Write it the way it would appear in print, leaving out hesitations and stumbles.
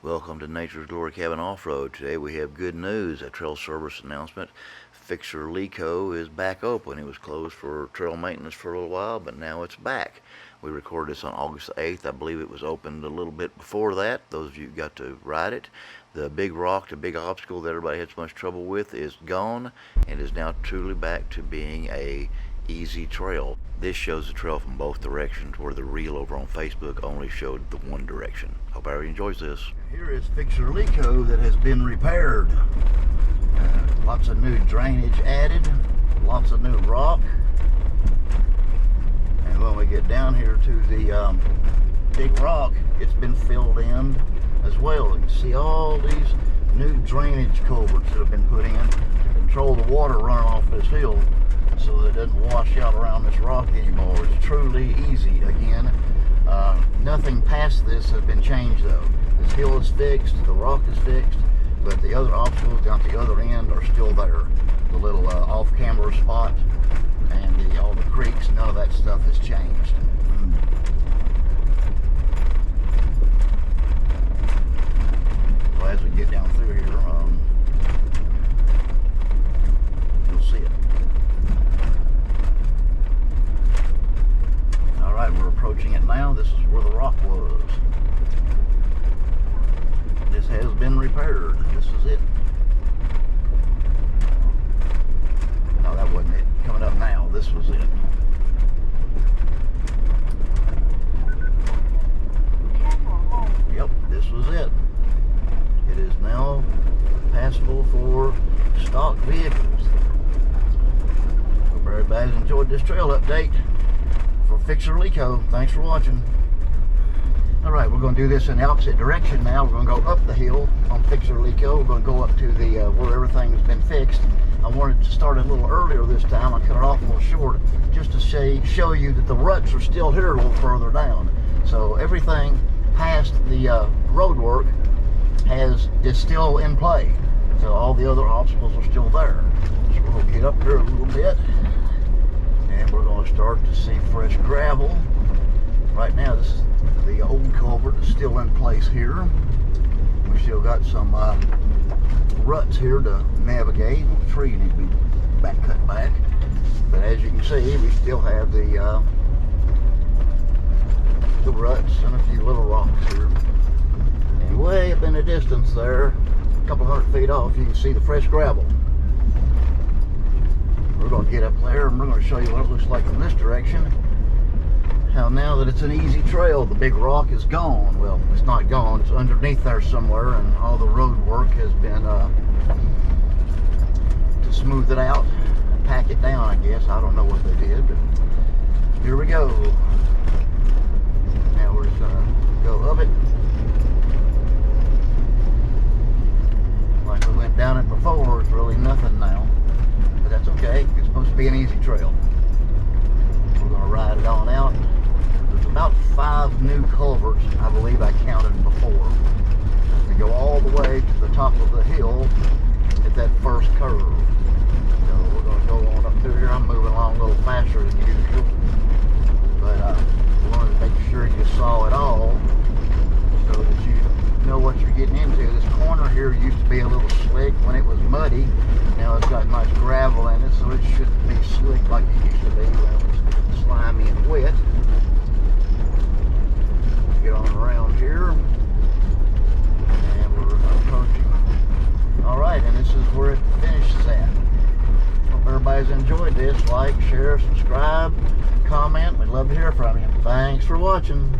Welcome to Nature's Glory Cabin Off-Road. Today we have good news, a trail service announcement. Fixer-Leeco is back open. It was closed for trail maintenance for a little while, but now it's back. We recorded this on August 8th. I believe it was opened a little bit before that. Those of you who got to ride it. The big rock, the big obstacle that everybody had so much trouble with is gone and is now truly back to being a easy trail. This shows the trail from both directions, where the reel over on Facebook only showed the one direction. Hope everybody enjoys this. Here is Fixer-Leeco that has been repaired. Lots of new drainage added, lots of new rock. And when we get down here to the big rock, it's been filled in as well. You can see all these new drainage culverts that have been put in to control the water running off this hill, so that it doesn't wash out around this rock anymore. It's truly easy again. Nothing past this has been changed though. This hill is fixed, the rock is fixed, but the other obstacles down at the other end are still there. The little off-camera spot and all the creeks, none of that stuff has changed. So as we get down through here, you'll see it. Alright, we're approaching it now. This is where the rock was. This has been repaired. This is it. No, that wasn't it. Coming up now, this was it. Yep, this was it. It is now passable for stock vehicles. Hope everybody's enjoyed this trail update for Fixer-Leeco. Thanks for watching. Alright, we're going to do this in the opposite direction now. We're going to go up the hill on Fixer-Leeco. We're going to go up to the where everything's been fixed. I wanted to start a little earlier this time. I cut it off a little short just to show you that the ruts are still here a little further down. So everything past the road work is still in play. So all the other obstacles are still there. So we're going to get up here a little bit, and we're going to start to see fresh gravel. Right now, this is the old culvert is still in place here. We still got some ruts here to navigate. The tree needs to be cut back. But as you can see, we still have the ruts and a few little rocks here. And way up in the distance there, a couple hundred feet off, you can see the fresh gravel. We're going to get up there and we're going to show you what it looks like from this direction. How now that it's an easy trail, the big rock is gone. Well, it's not gone, it's underneath there somewhere, and all the road work has been to smooth it out, pack it down, I guess. I don't know what they did, but here we go. Now we're just gonna go up it like we went down it before. It's really nothing now, but that's okay. It's supposed to be an easy trail. We're gonna ride it on out. There's about 5 new culverts, I believe I counted before. We go all the way to the top of the hill at that first curve. So we're going to go on up through here. I'm moving along a little faster than usual, but we wanted to make sure you saw it all so that you know what you're getting into. This corner here used to be a little slick when it was muddy. Now it's got nice gravel in it, so it shouldn't be slick like it used to be when it was slimy and wet. Get on around here, and we're approaching. Alright, and this is where it finishes at. Hope everybody's enjoyed this. Like, share, subscribe, comment. We'd love to hear from you. Thanks for watching.